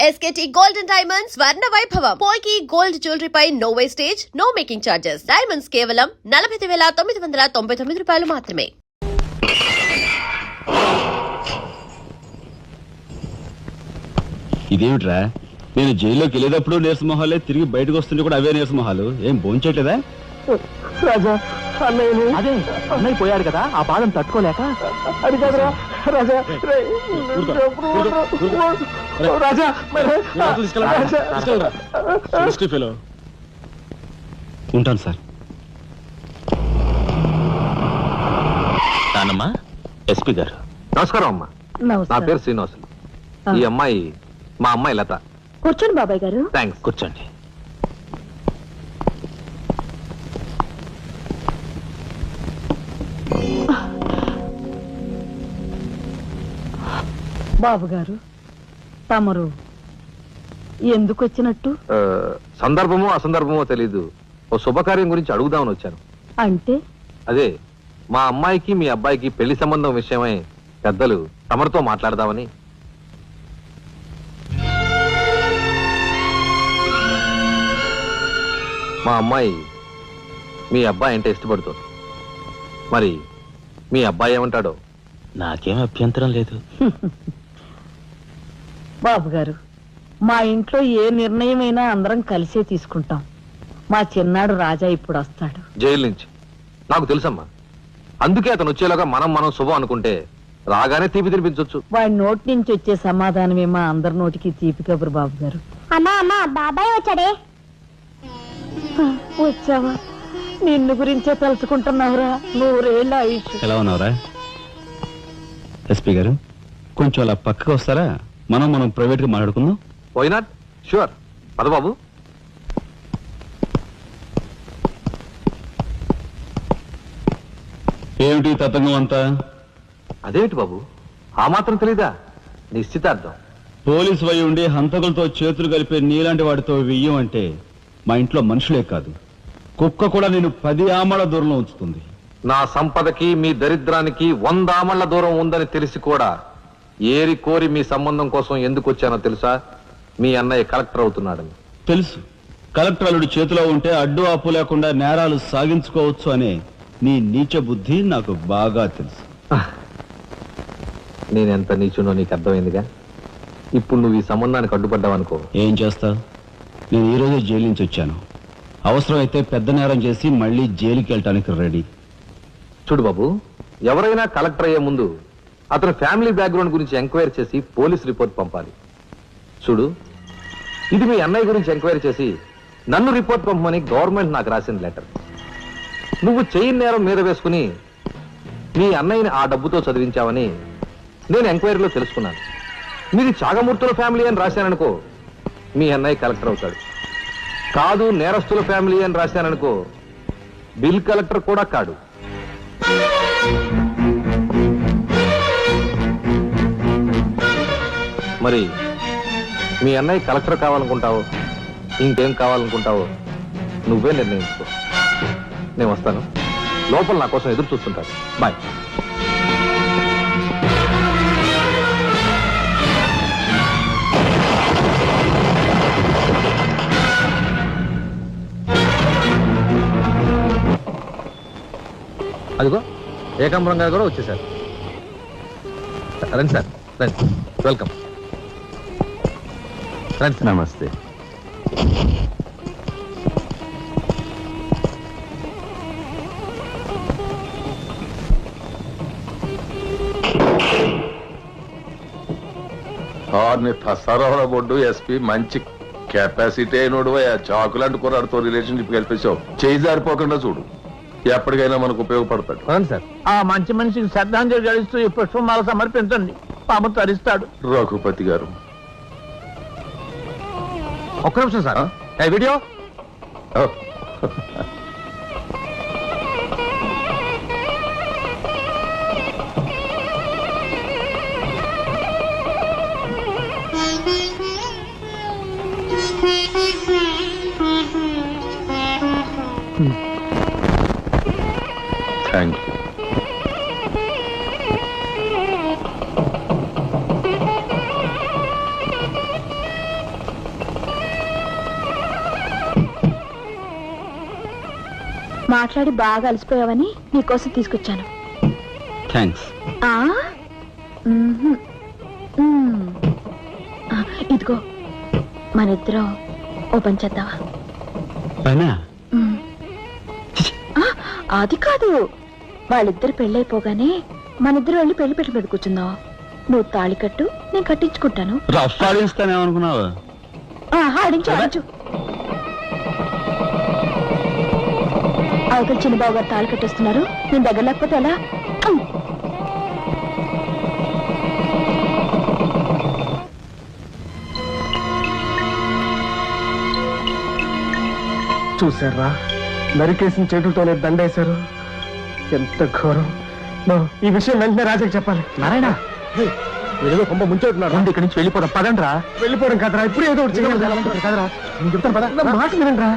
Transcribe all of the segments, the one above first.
SKT Gold and Diamonds Swarna Vaibhavam. Polki Gold Jewelry pi no wastage, no making charges. Diamonds కేవలం 45999 రూపాయలు మాత్రమే. ఇదేమిట్రా, నేను జైల్లోకి వెళ్ళేటప్పుడు నీరసమొహాలే, తిరిగి బయటకు వస్తుంటే కూడా అవే నీరసమొహాలు. ఏం భోంచేయట్లేదా? రాజా, అదే అన్నయ్య పోయాడు కదా, ఆ బాధం తట్టుకోలేక. అది కాదురా రాజా, ఉంటాను సార్. నానమ్మా, ఎస్పీ గారు. నమస్కారం అమ్మా. నా పేరు శ్రీనివాసులు. ఈ అమ్మాయి మా అమ్మాయి లత. కూర్చోండి బాబాయ్ గారు. థ్యాంక్స్. కూర్చోండి. బాబు గారు, తమరు ఎందుకు వచ్చినట్టు? సందర్భమో అసందర్భమో తెలీదు, ఓ శుభకార్యం గురించి అడుగుదామని వచ్చాను. అంటే అదే, మా అమ్మాయికి మీ అబ్బాయికి పెళ్లి సంబంధం విషయమై పెద్దలు తమరితో మాట్లాడదామని. మా అమ్మాయి మీ అబ్బాయి అంటే ఇష్టపడుతుంది. మరి మీ అబ్బాయి ఏమంటాడో? నాకేం అభ్యంతరం లేదు. బాబు గారు, మా ఇంట్లో ఏ నిర్ణయమైనా అందరం కలిసే తీసుకుంటాం. మా చిన్నాడు రాజా ఇప్పుడు వస్తాడు జైలు నుంచి. నాకు తెలుసమ్మా, అందుకే అతను వచ్చేలాగా మనం శుభం అనుకుంటే రాగానే తీపి తినిపించవచ్చు. వాడి నోటి నుంచి వచ్చే సమాధానమే మా అందరి నోటికి తీపి కబురు. బాబు గారు, అమ్మా బాబాయ్ వచ్చాడే. వచ్చావా? నిన్ను గురించే తలుచుకుంటున్నావురా. 100 ఏళ్ళ ఆయుష్. ఎలా ఉన్నావురా? ఎస్పీ గారు, కొంచెం అలా పక్కకు వస్తారా? మనం ప్రైవేట్గా మాట్లాడుకుందాం. Why not? షూర్. పద బాబు. ఏమిటి తతంగం అంతా? అదేమిటి బాబు, ఆ మాత్రం తెలీదా? నిశ్చితార్థం. పోలీసు వై ఉండి హంతకులతో చేతులు కలిపే నీలాంటి వాడితో వెయ్యం అంటే మా ఇంట్లో మనుషులే కాదు, కుక్క కూడా నేను 10 ఆమళ్ల దూరంలో ఉంచుతుంది. నా సంపదకి మీ దరిద్రానికి 100 ఆమళ్ల దూరం ఉందని తెలిసి కూడా ఏరి కోరి మీ సంబంధం కోసం ఎందుకు వచ్చానో తెలుసా? మీ అన్నయ్య కలెక్టర్ అవుతున్నాడని. తెలుసు. కలెక్టర్ అల్లుడి చేతిలో ఉంటే అడ్డు ఆపు లేకుండా నేరాలు సాగించుకోవచ్చు అనే నీ నీచ బుద్ధి నాకు బాగా తెలుసు. నేనెంత నీచునో నీకు అర్థమైందిగా. ఇప్పుడు నువ్వు ఈ సంబంధానికి అడ్డుపడ్డావనుకో, ఏం చేస్తావు? నేను ఈ రోజే జైలు నుంచి వచ్చాను. అవసరమైతే పెద్ద నేరం చేసి మళ్ళీ జైలుకి వెళ్ళటానికి రెడీ. చూడు బాబు, ఎవరైనా కలెక్టర్ అయ్యే ముందు అతని ఫ్యామిలీ బ్యాక్గ్రౌండ్ గురించి ఎంక్వైరీ చేసి పోలీస్ రిపోర్ట్ పంపాలి. చూడు, ఇది మీ అన్నయ్య గురించి ఎంక్వైరీ చేసి నన్ను రిపోర్ట్ పంపమని గవర్నమెంట్ నాకు రాసిన లెటర్. నువ్వు చెయ్యి నేరం మీద వేసుకుని మీ అన్నయ్యని ఆ డబ్బుతో చదివించావని నేను ఎంక్వైరీలో తెలుసుకున్నాను. మీది చాగమూర్తుల ఫ్యామిలీ అని రాశాననుకో, మీ అన్నయ్య కలెక్టర్ అవుతాడు. కాదు, నేరస్తుల ఫ్యామిలీ అని రాశాననుకో, బిల్ కలెక్టర్ కూడా కాడు. మరి మీ అన్నయ్య కలెక్టర్ కావాలనుకుంటావో ఇంకేం కావాలనుకుంటావో నువ్వే నిర్ణయించుకో. నేను వస్తాను. లోపల నా కోసం ఎదురు చూస్తుంటాను. బాయ్. అదిగో ఏకాంబరం గారు కూడా వచ్చేసారు. రండి సార్, రండి. వెల్కమ్. రండి సార్. నమస్తే. సరవర బొడ్డు ఎస్పీ మంచి కెపాసిటీ అయినోడు. చాకులాంటి కుర్రాడితో రిలేషన్షిప్ కలిపేసావు. చేయి జారిపోకుండా చూడు, ఎప్పటికైనా మనకు ఉపయోగపడతాడు. రండి సార్. ఆ మంచి మనిషికి శ్రద్ధాంజలి గడిస్తూ ఈ పుష్పమాల సమర్పించండి. పాము తరిస్తాడు. రఘుపతి గారు, ఒక్క నిమిషం సార్. Video thank you. మాట్లాడి బాగా అలసిపోయావని నీకోసం తీసుకొచ్చాను. థ్యాంక్స్. ఆ? మ్మ్హ్మ్. మ్మ్. ఆ, ఇదిగో మనిద్దరం ఓ పని చేద్దావా? పైనా మ్మ్. ఆ, అది కాదు, వాళ్ళిద్దరు పెళ్ళైపోగానే మనిద్దరు వెళ్ళి పెళ్లి పెట్టు మీద కూర్చుందాం. నువ్వు తాళి కట్టు, నేను కట్టించుకుంటాను. రఫ్ ఆడిస్తానేమనుకున్నావు? ఆడించు ఆడించు. అవతల చిన్నబాబు గారు తాళి కట్టేస్తున్నారు, నేను దగ్గర లేకపోతే ఎలా? చూసారా, నరికేసిన చేతులతోనే దండేశారు. ఎంత ఘోరం. ఈ విషయం వెంటనే రాజాకి చెప్పాలి. నారాయణ, ఏదో కొంప ముంచెట్టున్నారు. ఇక్కడి నుంచి వెళ్ళిపోదాం. పదండ్రా. వెళ్ళిపోవడం కదరా, ఇప్పుడు ఏదో ఒకటి చేయాలి కదరా. నేను చెప్తాను పద, నా మాట వినండిరా.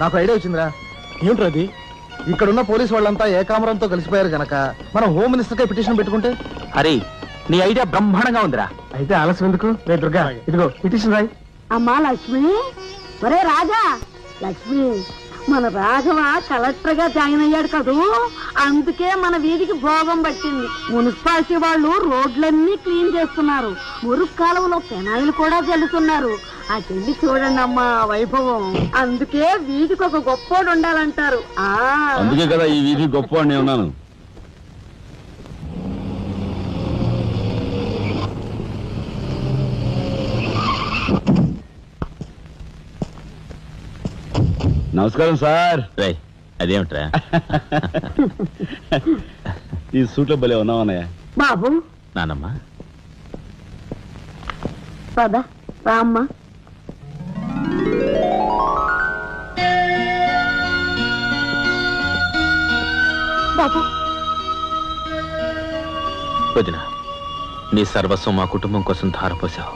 నాకు ఐడియా వచ్చిందిరా. ఏమిట్రా అది? ఇక్కడున్న పోలీసు వాళ్ళంతా ఏకామరంతో కలిసిపోయారు గనక మనం హోమ్ మినిస్టర్ కే పిటిషన్ పెట్టుకుంటే. అరే, నీ ఐడియా బ్రహ్మాండంగా ఉందిరా. అయితే ఆలస్యం ఎందుకు? రే దుర్గా, ఇదిగో పిటిషన్ రాయి. అమ్మా లక్ష్మి, ఒరే రాజా, లక్ష్మి, మన రాఘవ కలెక్టర్ గా జాయిన్ అయ్యాడు కదూ, అందుకే మన వీధికి భోగం పట్టింది. మున్సిపాలిటీ వాళ్ళు రోడ్లన్నీ క్లీన్ చేస్తున్నారు, మురుగు కాలువలో పెనాయిలు కూడా చల్లుతున్నారు. ఆ చెల్లి చూడండి అమ్మా వైభవం. అందుకే వీధికి ఒక గొప్పోడు ఉండాలంటారు. అందుకే కదా ఈ వీధి గొప్పవాడిని ఉన్నాను. నమస్కారం సార్. రై, అదేమిట్రా? ఈ సూట్లో భలే ఉన్నావన్నయ్య. బాబు నానమ్మా, పద రామ్మా. బాబు, వదిన, నీ సర్వస్వం మా కుటుంబం కోసం ధారపోసావు.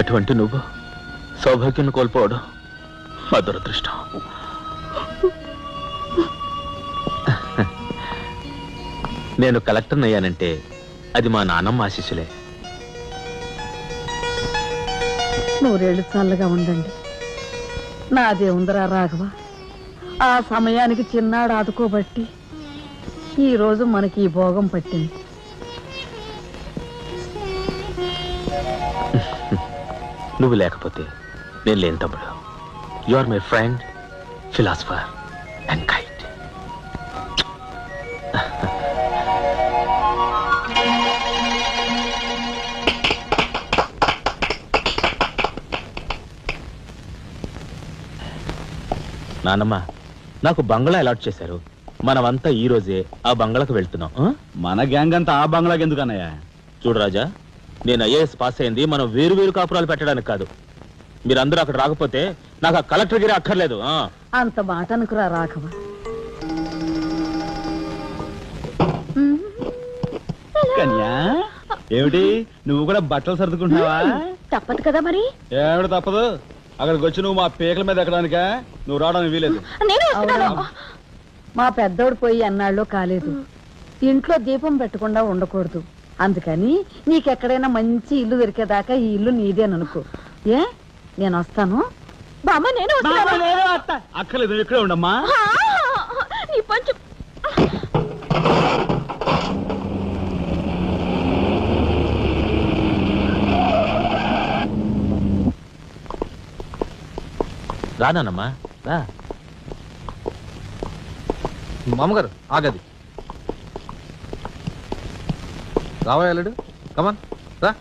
అటువంటి నువ్వు సౌభాగ్యం కోల్పోవడం మా దురదృష్టం. నేను కలెక్టర్ అయ్యానంటే అది మా నాన్నమ్మ ఆశీస్సులే. నూరేళ్లు చల్లగా ఉండండి. నాదే ఉందరా రాఘవ, ఆ సమయానికి చిన్నాడు ఆదుకోబట్టి ఈ రోజు మనకి ఈ భోగం పట్టింది. నువ్వు లేకపోతే నేను లేని తమ్ముడు. You are my friend, philosopher and guide. నానమ్మ, నాకు బంగ్లా అలాట్ చేశారు. మనమంతా ఈ రోజే ఆ బంగ్లాకు వెళ్తున్నాం. మన గ్యాంగ్ అంతా ఆ బంగ్లాకి ఎందుకు అన్నయ్య? చూడు రాజా, నేను ఐఏఎస్ పాస్ అయింది మనం వేరు వేరు కాపురాలు పెట్టడానికి కాదు. మీరందరూ అక్కడ రాకపోతే నాకు ఆ కలెక్టర్ గిరి అక్కర్లేదు. అంత మాట అనుకురా రాఘవ. కన్యా, ఏమిటి నువ్వు కూడా బట్టలు సర్దుకుంటున్నావా? తప్పదు కదా మరి. ఏమిటి తప్పదు? అక్కడికి వచ్చి నువ్వు మా పేకల మీద ఎక్కడానికా? నువ్వు రావడానికి వీలేదు. మా పెద్దోడు పోయి అన్నాళ్ళు కాలేదు. ఇంట్లో దీపం పెట్టకుండా ఉండకూడదు. అందుకని నీకెక్కడైనా మంచి ఇల్లు దొరికేదాకా ఈ ఇల్లు నీదేననుకో. ఏ, నేను వస్తాను. బామ్మ నేను అక్కర్లేదు, నువ్వు ఇక్కడే ఉండమ్మా. నీ పంచు. రానమ్మా, రా. మామగారు ఆగది. రావాయలేడు, కమాన్ రా.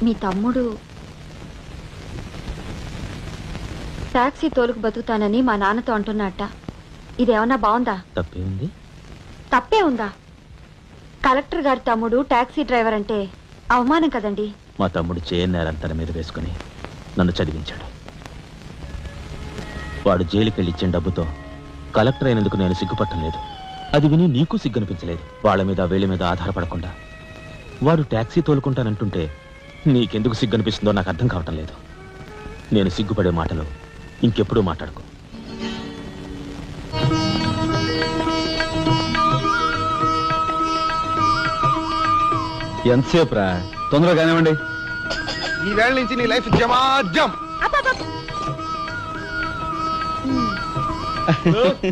మీ తమ్ముడు టాక్సీ తోలుకు బతుకుతానని మా నాన్నతో అంటున్నట్ట. ఇదేమన్నా బాగుందా? తప్పే ఉంది. తప్పే ఉందా? కలెక్టర్ గారి తమ్ముడు టాక్సీ డ్రైవర్ అంటే అవమానం కదండి. మా తమ్ముడు చేయన్నారని తన మీద వేసుకుని నన్ను చదివించాడు. వాడు జైలుకెళ్ళి ఇచ్చిన డబ్బుతో కలెక్టర్ అయినందుకు నేను సిగ్గుపట్టం లేదు. అది విని నీకు సిగ్గనిపించలేదు. వాళ్ళ మీద వీళ్ళ మీద ఆధారపడకుండా వాడు టాక్సీ తోలుకుంటానంటుంటే నీకెందుకు సిగ్గనిపిస్తుందో నాకు అర్థం కావటం లేదు. నేను సిగ్గుపడే మాటలు ఇంకెప్పుడూ మాట్లాడుకో. ఎంతసేపు రా, తొందరగా కానివ్వండి. ఈ వేళ నుంచి నీ లైఫ్ జమాజం.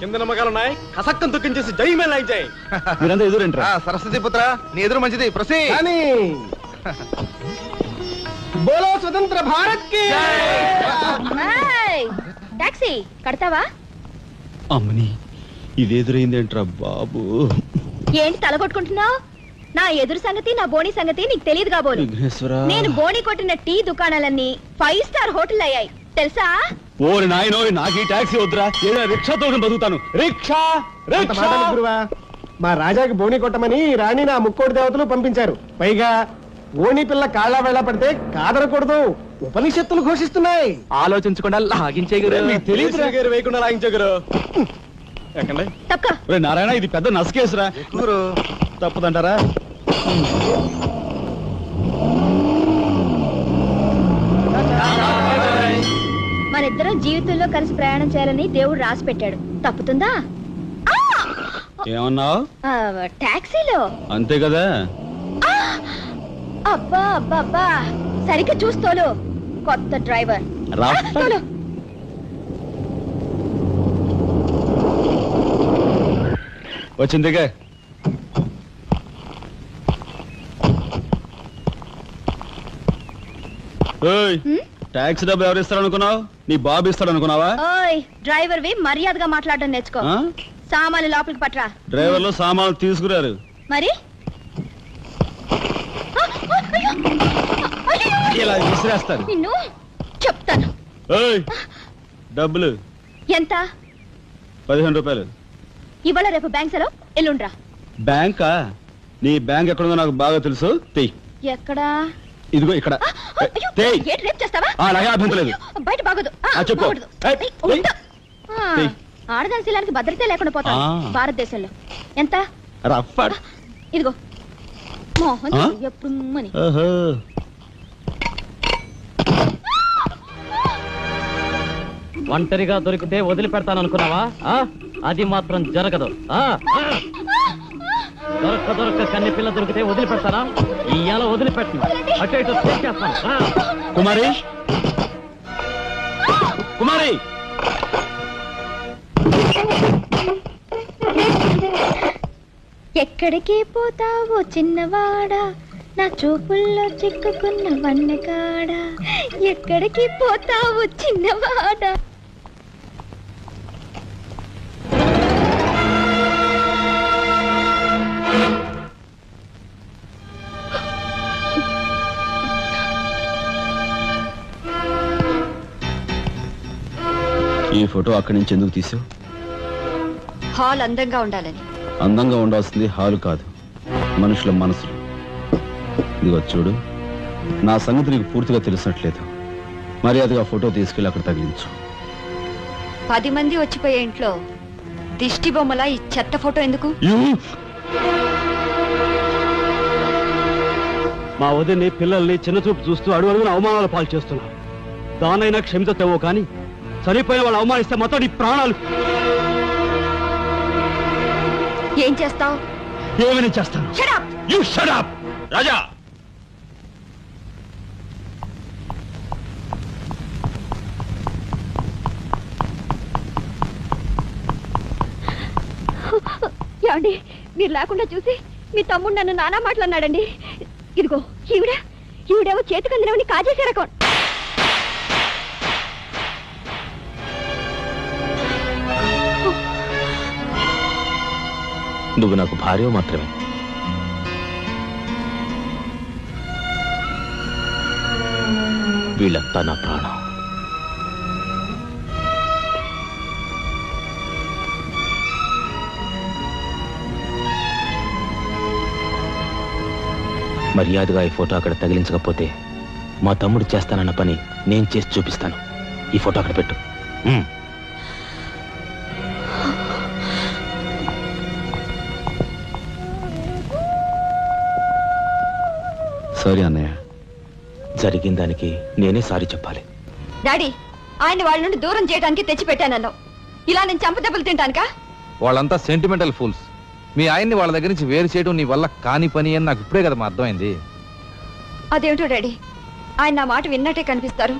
కింద నమ్మకాలు ఉన్నాయి, కసక్కం తొక్కించేసి జై మేళ జై. మీరంతా ఎదురేంట్రా? సరస్వతి పుత్ర, నీ ఎదురు మంచిది. ప్రసీ బోలో స్వతంత్ర భారత్ కి. టాక్సీ కడతావా? అమ్మని ఇది ఎదురైందేంట్రా బాబు? ఏంటి తలగొట్టుకుంటున్నావు? నా ఎదురు సంగతి, నా బోని సంగతి నీకు తెలియదు కాబోలు. విఘ్నేశ్వరా, నేను బోని కొట్టిన టీ దుకాణాలన్నీ 5 స్టార్ హోటల్ అయ్యాయి తెలుసా? ఓరి నాయనో, నాకు ఈ టాక్సీ వద్దురా, ఏదో రిక్షాతో బతుకుతాను. Rickshaw rickshaw. గురువా, మా రాజాకి బోని కొట్టమని రాణి నా ముక్కోటి దేవతలు పంపించారు. పైగా ఓణి పిల్ల కాళ్ళ వేళ పడితే కాదనకూడదు, ఉపనిషత్తులు ఘోషిస్తున్నాయి. ఆలోచించకుండా లాగించే మీకు తెలియదు గారు, వేయకుండా లాగించగరు. ఎక్కండి. తక్క ఒరే నారాయణ, ఇది పెద్ద నసకేసురా. గురు తప్పదంటారా? మనిద్దరం జీవితంలో కలిసి ప్రయాణం చేయాలని దేవుడు రాసి పెట్టాడు. తప్పుతుందా? ఏమన్నావు? టాక్సీలో. అంతే కదా. అబ్బా అబ్బా అబ్బా, సరిగ్గా చూస్తోలు. కొత్త డ్రైవర్ రా. తోలు. వచ్చిందిగా. టాక్సీ డబ్బు ఎవరు ఇస్తారు అనుకున్నావు? నీ బాబు ఇస్తాడు అనుకున్నావా? ఓయ్ డ్రైవర్ వి మర్యాదగా మాట్లాడడం నేర్చుకో. ఆ? సామాన్లు లోపలికి పట్రా. డ్రైవర్లు సామాన్లు తీసుకురారు. మరి ఇలా విసిరేస్తారు. నిన్ను చెప్తాను. ఏయ్, డబ్బులు ఎంత? 15 రూపాయలు. ఇవాళ రేపు బ్యాంక్ సెలవు, ఎల్లుండ్రా. బ్యాంకా? నీ బ్యాంక్ ఎక్కడుందో నాకు బాగా తెలుసు. తెయ్. ఎక్కడా? ఇదిగో ఇక్కడ. అయ్యో, తెయ్. ఏంటి రేపు చేస్తావా? అలాగే అభ్యంతరం లేదు. బయట బాగోదు. చెప్పు. బాగోదు. ఏయ్, ఏయ్, ఉండు. తెయ్. ఆడదాని శీలానికి భద్రత లేకుండా పోతాం భారతదేశంలో. ఎంత? రఫ్. ఇదిగో మోహన్ ఆ? ఎప్పుడు మని. ఓహో. ఒంటరిగా దొరికితే వదిలిపెడతాను అనుకున్నావా? అది మాత్రం జరగదు. దొరక్క కన్ని పిల్ల దొరికితే వదిలిపెడతానా? ఇయ్యాల వదిలిపెట్టను, అటు ఇటు చేస్తాను. కుమారి, కుమారి, ఎక్కడికి పోతావో చిన్నవాడా, నా చూపుల్లో చిక్కుకున్న వన్నెకాడా. ఎక్కడికి పోతావో చిన్నవాడా. ఈ ఫోటో అక్కడి నుంచి ఎందుకు తీసావు? హాల్ అందంగా ఉండాలని. అందంగా ఉండాల్సింది హాలు కాదు, మనుషుల మనసులు. ఇదిగో చూడు, నా సంగతి నీకు పూర్తిగా తెలిసినట్లేదు. మర్యాదగా ఫోటో తీసుకెళ్ళి అక్కడ తగిలించు. 10 మంది వచ్చిపోయే ఇంట్లో దిష్టి బొమ్మల ఈ చెత్త ఫోటో ఎందుకు? మా వదిని పిల్లల్ని చిన్నచూపు చూస్తూ అడుగున అవమానాలు పాలు చేస్తున్నారు. దానైనా క్షమితేవో కానీ చనిపోయిన వాళ్ళు అవమానిస్తే మొత్తం నీ ప్రాణాలు. ఏం చేస్తావు? ఏమైనా చేస్తాను. You shut up, రాజా. ఏమండి, మీరు లేకుండా చూసి మీ తమ్ముడు నన్ను నానా మాట్లాడినాడండి. ఇదిగో ఈవిడేమో చేతికి అందినవని కాజేసే రకం. నువ్వు నాకు భార్య మాత్రమే. వీళ్ళంతా నా ప్రాణం. మర్యాదగా ఈ ఫోటో అక్కడ తగిలించకపోతే మా తమ్ముడు చేస్తానన్న పని నేను చేసి చూపిస్తాను. ఈ ఫోటో అక్కడ పెట్టు. సారీ అన్నయ్య. జరిగిన దానికి నేనే సారీ చెప్పాలి. డాడీ, ఆయన వాళ్ళ నుండి దూరం చేయడానికి తెచ్చిపెట్టానన్నావు. ఇలా నేను చంపదెబ్బలు తింటానుకా? వాళ్ళంతా సెంటిమెంటల్ ఫూల్స్. మీ ఆయన్ని వాళ్ళ దగ్గర నుంచి వేరు చేయడం నీ వల్ల కాని పని అని నాకు ఇప్పుడే కదమ్మా అర్థమైంది. అదేమిటో డాడీ, ఆయన నా మాట విన్నట్టే కనిపిస్తారు,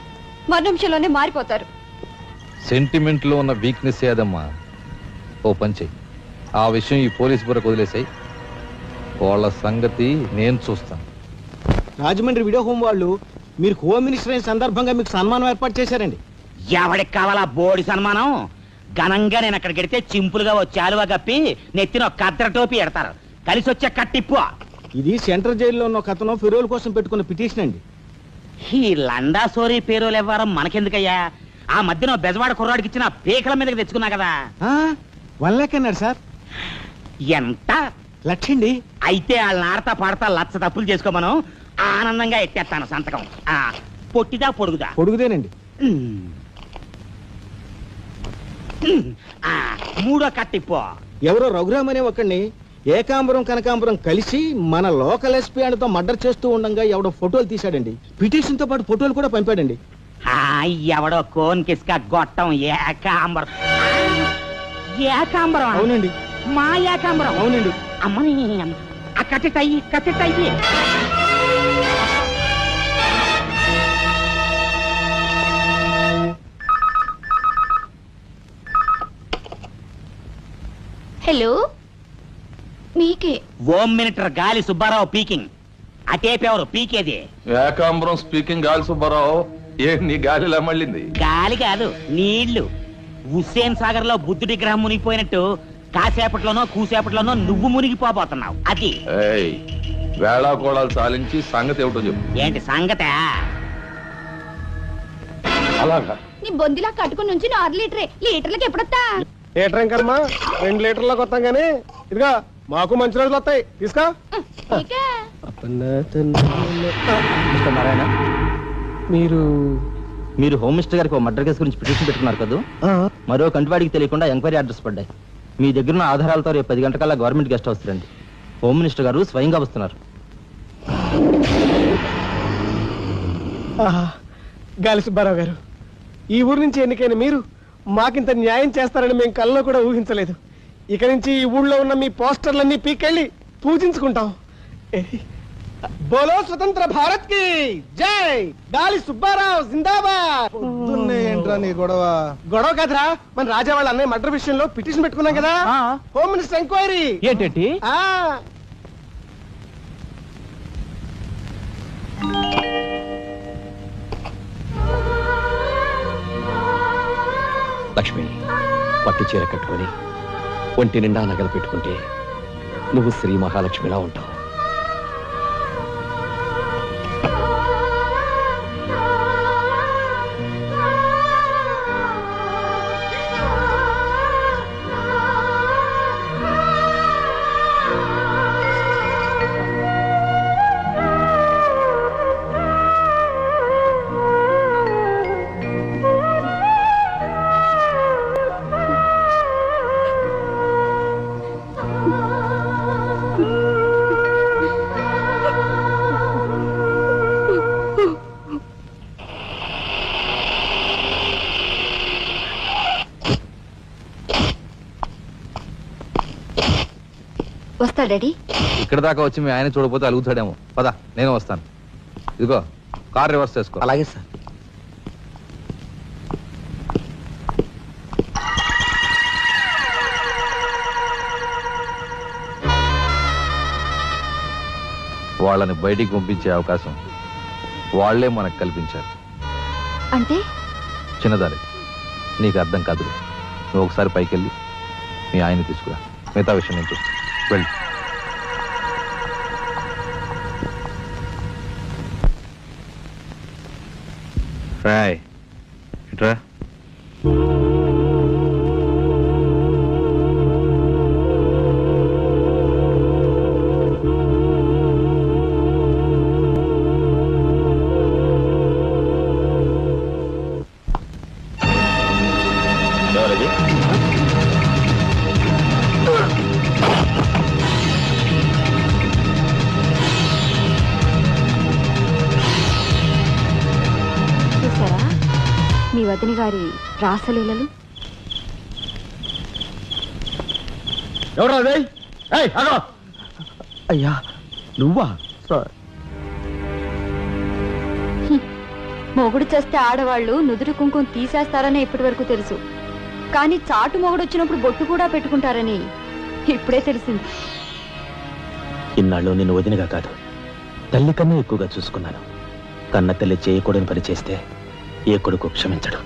మరు నిమిషంలోనే మారిపోతారు. సెంటిమెంట్ లో ఉన్న వీక్నెస్ ఏదమ్మా. ఓ పని చెయ్యి, ఆ విషయం ఈ పోలీస్ బుర్రకు వదిలేసాయి. వాళ్ళ సంగతి నేను చూస్తాను. రాజమండ్రి వీడియో హోమ్ వాళ్ళు మీరు హోమ్ మినిస్టర్ అయిన సందర్భంగా మీకు సన్మానం ఏర్పాటు చేశారండి. ఎవడికి కావాలా బోడి సన్మానం? ఘనంగా నేను అక్కడికి వెడితే చింపులుగా ఓ చాలువా కప్పి నెత్తిన ఒక కద్ర టోపీ ఎడతారు. కలిసి వచ్చే కట్టిప్పు. ఇది సెంట్రల్ జైల్లో ఉన్న ఒక అతను ఫిరోల్ కోసం పెట్టుకున్న పిటిషన్ అండి. ఈ లండా సోరీ పేరోలు ఇవ్వడం మనకెందుకయ్యా? ఆ మధ్యన బెజవాడ కుర్రాడికి ఇచ్చిన పీకల మీదకి తెచ్చుకున్నా కదా. 1 lakh అన్నాడు సార్. ఎంత? 1 lakh అండి. అయితే వాళ్ళని ఆడతా పాడతా లచ్చ తప్పులు చేసుకోమను, ఆనందంగా ఎట్టేస్తాను సంతకం. పొట్టిదా పొడుగుదా? పొడుగుదేనండి. మూడో కట్టిప్పు. ఎవరో రఘురామ్ అనే ఒకడిని ఏకాంబరం కనకాంబరం కలిసి మన లోకల్ ఎస్పీ అండ్తో మర్డర్ చేస్తూ ఉండగా ఎవడో ఫోటోలు తీశాడండి. పిటిషన్ తో పాటు ఫోటోలు కూడా పంపాడండి. ఎవడో కోన్ కిస్క గొట్టం ఏకాంబరం. ఏకాంబరం? అవునండి. మా ఏకాంబరం? అవునండి. అమ్మని కట్టెట్టయి కట్టెట్టయి. హలో, మీకే. ఓం మినిటర్ గాలి సుబ్బారావు పీకింగ్. అటేపెవరు పీకేది? ఏకాంబరం స్పీకింగ్. గాలి సుబ్బారావు, ఏ నీ గాలిలా మళ్ళింది? గాలి కాదు, నీళ్లు. హుస్సేన్ సాగర్ లో బుద్ధుడి గ్రహం మునిగిపోయినట్టు కాసేపట్లోనో కూసేపట్లోనో నువ్వు మునిగిపోబోతున్నావు. అది వేళాకోళాలు సాలించి సంగతి ఏమిటో చెప్పు. ఏంటి సంగతే? అలాగా నీ బొందిలా కట్టుకుని నుంచి 6 లీటరే. లీటర్లకి ఎప్పుడొస్తా? లీటర్ ఇంకమ్మా 2 లీటర్లకు వస్తాం కానీ ఇదిగా మాకు మంచి రోజులు వస్తాయి, తీసుకో. నారాయణ, మీరు మీరు హోమ్ మినిస్టర్ గారికి మర్డర్ కేసు గురించి పిటిషన్ పెట్టుకున్నారు కదా. మరో కంటివాడికి తెలియకుండా ఎంక్వైరీ ఆర్డర్స్ పడ్డాయి. మీ దగ్గర ఉన్న ఆధారాలతో రేపు 10 గంటకల్లా గవర్నమెంట్ గెస్ట్ హౌస్ రండి. హోమ్ మినిస్టర్ గారు స్వయంగా వస్తున్నారు. గాలి సుబ్బారావు గారు, ఈ ఊరు నుంచి ఎన్నికైన మీరు మాకింత న్యాయం చేస్తారని మేము కల్లో కూడా ఊహించలేదు. ఇక నుంచి ఈ ఊళ్ళో ఉన్న మీ పోస్టర్లన్నీ పీకెళ్ళి పూజించుకుంటాం. బోలో స్వతంత్ర భారత్ కి జై. గాలి సుబ్బారావు జిందాబాద్. ఏంట్రా నీ గొడవ? గొడవ కాదురా, మన రాజా వాళ్ళ అన్నయ్య మర్డర్ విషయంలో పిటిషన్ పెట్టుకున్నాం కదా. Home minister enquiry. ఏంటి? లక్ష్మి, పట్టు చీర కట్టుకొని ఒంటి నిండా నగలు పెట్టుకుంటే నువ్వు శ్రీ మహాలక్ష్మిలా ఉంటావు. వస్తా డాడీ. ఇక్కడ దాకా వచ్చి మీ ఆయన చూడకపోతే అలుగుతాడేమో. పద, నేను వస్తాను. ఇదిగో కార్ రివర్స్ చేసుకో. అలాగే సార్. వాళ్ళని బయటికి పంపించే అవకాశం వాళ్లే మనకు కల్పించారు. అంటే చిన్నదారి, నీకు అర్థం కాదు. నువ్వు ఒకసారి పైకి వెళ్ళి మీ ఆయన్ని తీసుకురా. మిగతా విషయం నేను చూస్తాను. వెళ్ళి రాయ్ ఇట్రా. చూసారా మీ వదిన గారి రాసలీలలు? ఎవరు అయ్యా నువ్వా? సార్ మొగుడు చేస్తే ఆడవాళ్ళు నుదురు కుంకుమ తీసేస్తారని ఇప్పటి వరకు తెలుసు, కానీ చాటు మొగుడు వచ్చినప్పుడు బొట్టు కూడా పెట్టుకుంటారని ఇప్పుడే తెలిసింది. ఇన్నాళ్ళు నిన్ను వదినగా కాదు, తల్లి కన్నా ఎక్కువగా చూసుకున్నాను. కన్న తల్లి చేయకూడని పని చేస్తే ఏ కొడుకు క్షమించడు.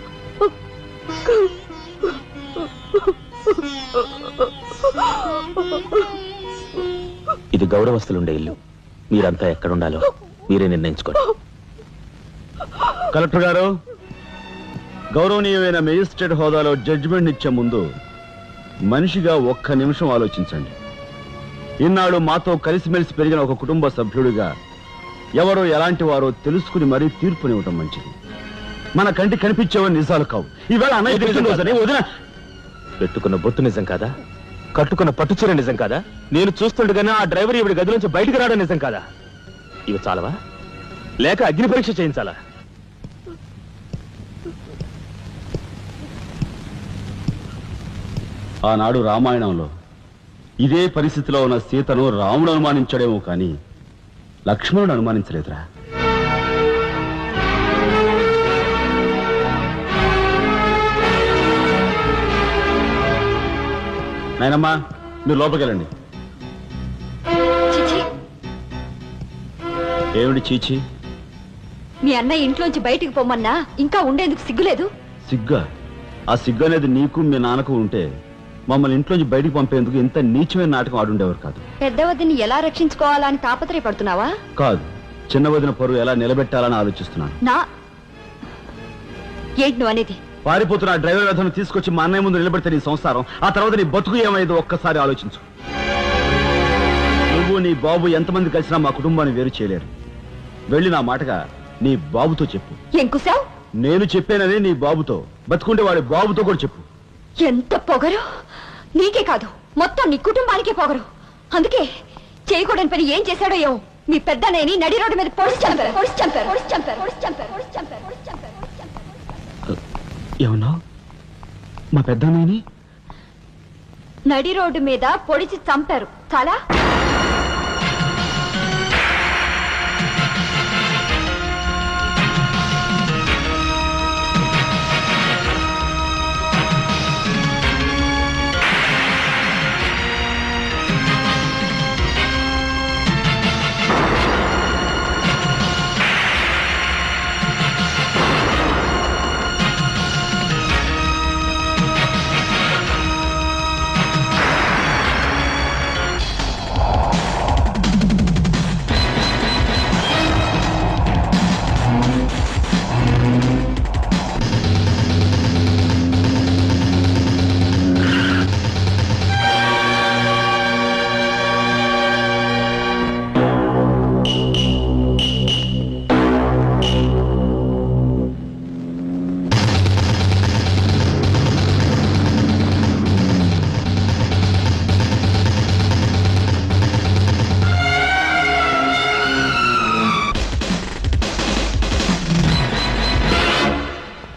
ఇది గౌరవస్తులుండే ఇల్లు. మీరంతా ఎక్కడుండాలో మీరే నిర్ణయించుకోండి. కలెక్టర్ గారు, గౌరవనీయమైన మేజిస్ట్రేట్ హోదాలో జడ్జిమెంట్ ఇచ్చే ముందు మనిషిగా ఒక్క నిమిషం ఆలోచించండి. ఇన్నాళ్ళు మాతో కలిసిమెలిసి పెరిగిన ఒక కుటుంబ సభ్యుడిగా ఎవరో ఎలాంటి వారో తెలుసుకుని మరీ తీర్పునివ్వటం మంచిది. మన కంటి కనిపించేవని నిజాలు కావు. ఈవేళ అన్నయ్య తెలిసిందని వదిన పెట్టుకున్న బొత్తు నిజం కాదా? కట్టుకున్న పట్టుచీర నిజం కాదా? నేను చూస్తుండగానే ఆ డ్రైవర్ ఇవిడి గది నుంచి బయటికి రావడం నిజం కాదా? ఇవి చాలవా, లేక అగ్ని పరీక్ష చేయించాలా? ఆనాడు రామాయణంలో ఇదే పరిస్థితిలో ఉన్న సీతను రాముడు అనుమానించాడేమో కానీ లక్ష్మణుడు అనుమానించలేదురా. నాయనమ్మా, మీరు లోపలికెళ్ళండి. ఏమిటి చీచి? మీ అన్నయ్య ఇంట్లోంచి బయటికి పొమ్మన్నా ఇంకా ఉండేందుకు సిగ్గులేదు? సిగ్గా? ఆ సిగ్గు అనేది నీకు మీ నాన్నకు ఉంటే మమ్మల్ని ఇంట్లోంచి బయటికి పంపేందుకు ఇంత నీచమైన నాటకం ఆడుండేవారు కాదు. పెద్ద వదిని ఎలా రక్షించుకోవాలా అని తాపత్రయపడుతున్నావా? కాదు, చిన్న వదిన పరువు ఎలా నిలబెట్టాలని ఆలోచిస్తున్నాను. ఏంటి నువ్వు అనేది? పారిపోతున్న డ్రైవర్ వ్యధను తీసుకొచ్చి మా అన్నయ్య ముందు నిలబెడితే నీ సంసారం, ఆ తర్వాత నీ బతుకు ఏమైందో ఒక్కసారి ఆలోచించు. నువ్వు నీ బాబు ఎంతమంది కలిసినా మా కుటుంబాన్ని వేరు చేయలేరు. వెళ్ళి నా మాటగా నీ బాబుతో చెప్పు. ఏం కుసావ్? నేను చెప్పానని నీ బాబుతో, బతుకుంటే వాడి బాబుతో కూడా చెప్పు. ఎంత పొగరు! నీకే కాదు, మొత్తం నీ కుటుంబానికే పొగరు. అందుకే చేయకూడని పని ఏం చేశాడో ఏమో మీ పెద్దనేని నడి రోడ్డు మీద పొడిచి చంపారు. ఏమన్నా? మా పెద్దనేని నడి రోడ్డు మీద పొడిచి చంపారు. చాలా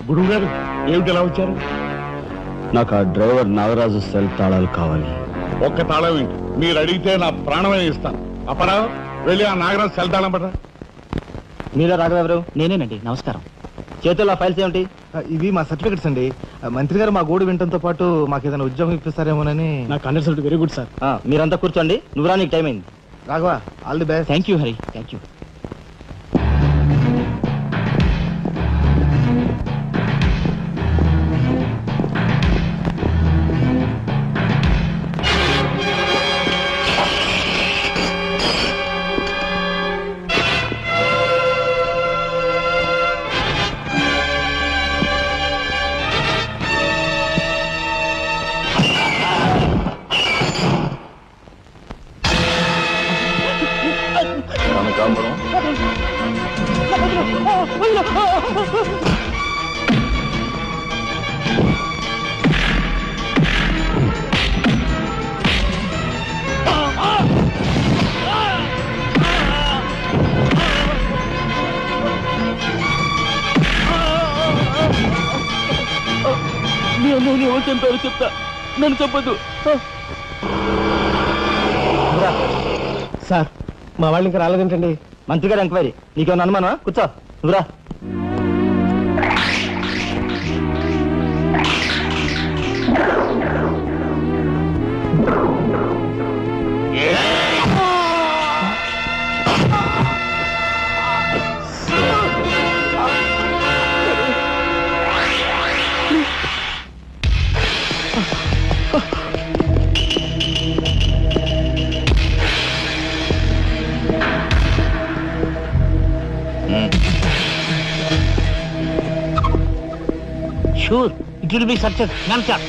గురువు గారు ఏమిటి ఎలా వచ్చారు? నాకు ఆ డ్రైవర్ నాగరాజు సెల్ తాళాలు కావాలి. ఒక్క తాళం ఏంటి, మీరు అడిగితే నా ప్రాణమే ఇస్తాను. అప్పరా వెళ్ళి ఆ నాగరాజు సెల్ తాళం పడరా. మీరే రాఘవెవరు? నేనేనండి. నమస్కారం. చేతుల్లో ఫైల్స్ ఏమిటి? ఇవి మా సర్టిఫికెట్స్ అండి. మంత్రి గారు మా గోడు వినటంతో పాటు మాకు ఏదైనా ఉద్యోగం ఇప్పిస్తారేమోనని. నాకు అండర్స్టాండ్. Very good sir. మీరంతా కూర్చోండి. నువ్వు రా, నీకు టైం అయింది. Raghava, all the best. Thank you Hari. Thank you. ఎవరు చంపారు చెప్తా, నన్ను చెప్పద్దు. సార్ మా వాళ్ళు ఇంకా రాలేదేంటండి? మంత్రి గారు ఎంక్వైరీ, నీకేమన్నా అనుమానమా? కూర్చో, నువ్వురా. Sure, it will be success. Answer.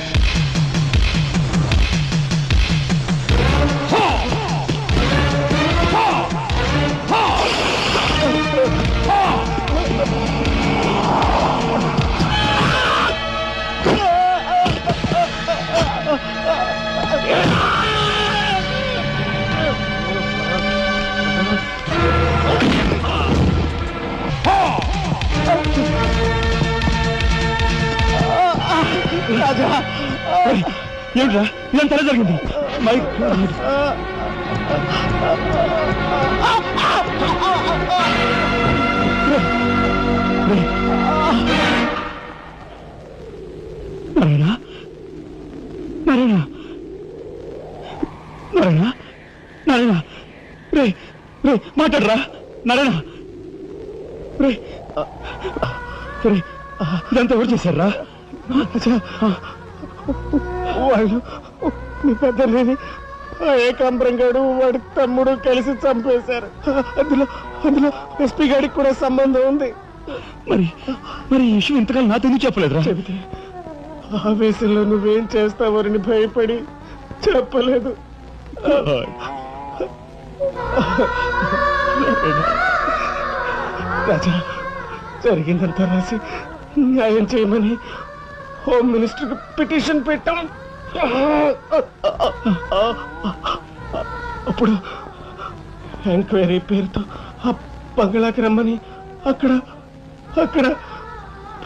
రాజా, ఏంట్రా ఇదంతా ఎలా జరిగింది? మైక్ నారాయణ, నారాయణ, నారాయణ, నారాయణ, రే రే మాట్లాడరా నారాయణ, రే రే ఇదంతా ఎవరు చేశారా? వాళ్ళు మీ పెద్దలేని ఏకాంబరం గారు వాడి తమ్ముడు కలిసి చంపేశారు. అందులో అందులో ఎస్పీ గారికి కూడా సంబంధం ఉంది. మరి మరి ఈ విషయం ఇంతకాలం నాతో ఎందుకు చెప్పలేదురా? చెబితే ఆవేశంలో నువ్వేం చేస్తావని భయపడి చెప్పలేదు. రాజా, జరిగిందంతా రాసి న్యాయం చేయమని హోమ్ మినిస్టర్ పిటిషన్ పెట్టాం. అప్పుడు ఎంక్వైరీ పేరుతో ఆ బంగ్లాకి రమ్మని అక్కడ అక్కడ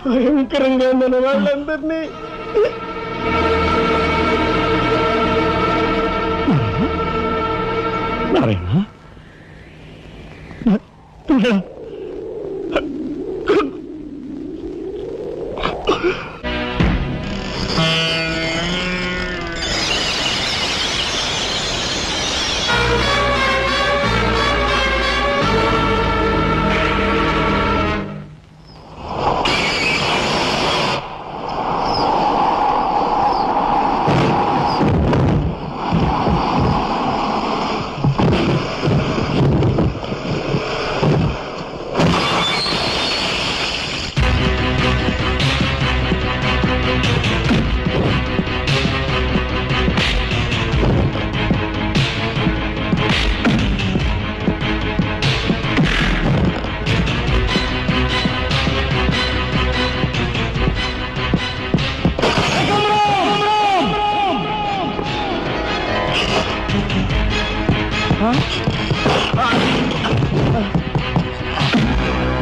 భయంకరంగా మన వాళ్ళందరినీ నారాయణ,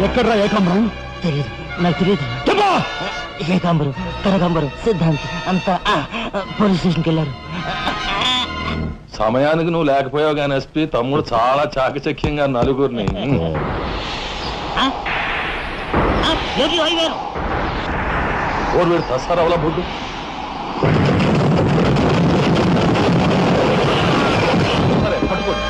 ఎక్కడ్రా ఏకాంబరం? తెలియదు, నాకు తెలియదు. ఏకాంబరం, కనకాంబరం, సిద్ధాంతి అంతా పోలీస్ స్టేషన్కి వెళ్ళారు. సమయానికి నువ్వు లేకపోయావు కానీ ఎస్పీ తమ్ముడు చాలా చాకచక్యంగా నలుగురిని ఓడి వీడు తసారవలా బొడ్డు సరే పట్టుకోండి.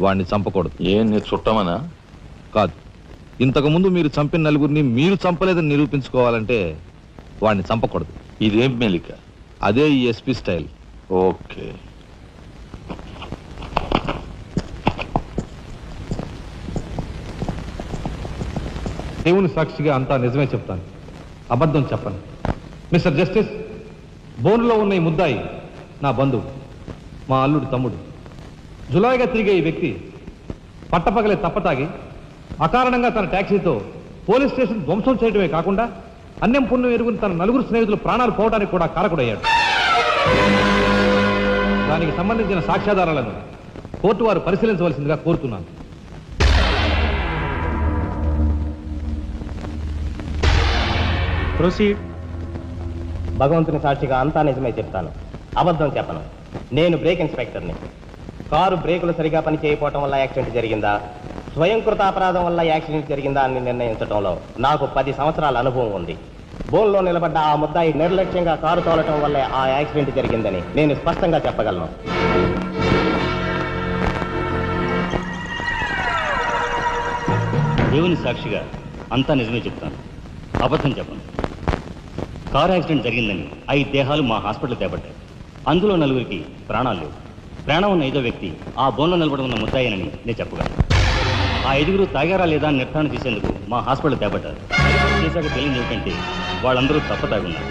వాడిని చంపకూడదు. ఏం నీ చుట్టమనా? కాదు, ఇంతకు ముందు మీరు చంపిన నలుగురిని మీరు చంపలేదని నిరూపించుకోవాలంటే వాడిని చంపకూడదు. ఇదేం మెలిక? అదే ఈ ఎస్పీ స్టైల్. ఓకే. దేవుని సాక్షిగా అంతా నిజమే చెప్తాను, అబద్ధం చెప్పను. మిస్టర్ జస్టిస్, బోన్లో ఉన్న ఈ ముద్దాయి నా బంధువు, మా అల్లుడి తమ్ముడు. జులాయిగా తిరిగే ఈ వ్యక్తి పట్టపగలే తప్పతాగి అకారణంగా తన ట్యాక్సీతో పోలీస్ స్టేషన్ ధ్వంసం చేయడమే కాకుండా అన్యం పుణ్యం ఎరుగుని తన నలుగురు స్నేహితులు ప్రాణాలు పోవడానికి కూడా కారకుడయ్యాడు. దానికి సంబంధించిన సాక్ష్యాధారాలను కోర్టు వారు పరిశీలించవలసిందిగా కోరుతున్నాను. ప్రొసీడ్. భగవంతుని సాక్షిగా అంతా నిజమే చెప్తాను, అబద్ధం చెప్పను. నేను బ్రేక్ ఇన్స్పెక్టర్ని. కారు బ్రేకులు సరిగా పని చేయకపోవటం వల్ల యాక్సిడెంట్ జరిగిందా, స్వయంకృత అపరాధం వల్ల యాక్సిడెంట్ జరిగిందా అని నిర్ణయించడంలో నాకు 10 సంవత్సరాల అనుభవం ఉంది. బోన్లో నిలబడ్డ ఆ ముద్దాయి నిర్లక్ష్యంగా కారు తోలటం వల్లే ఆ యాక్సిడెంట్ జరిగిందని నేను స్పష్టంగా చెప్పగలను. దేవుని సాక్షిగా అంతా నిజమే చెప్తాను, అబద్ధం చెప్పను. కారు యాక్సిడెంట్ జరిగిందని 5 దేహాలు మా హాస్పిటల్ తేబడ్డాయి. అందులో 4గురికి ప్రాణాలు లేవు. ప్రాణం ఉన్న 5వ వ్యక్తి ఆ బోన్లో నిలబడి ఉన్న ముద్దాయనని నేను చెప్పగలను. ఆ 5గురు తాగారా లేదా అని నిర్ధారణ చేసేందుకు మా హాస్పిటల్ తేబడ్డారు. చేశాక తెలియదు ఏమిటంటే వాళ్ళందరూ తప్ప తాగున్నారు.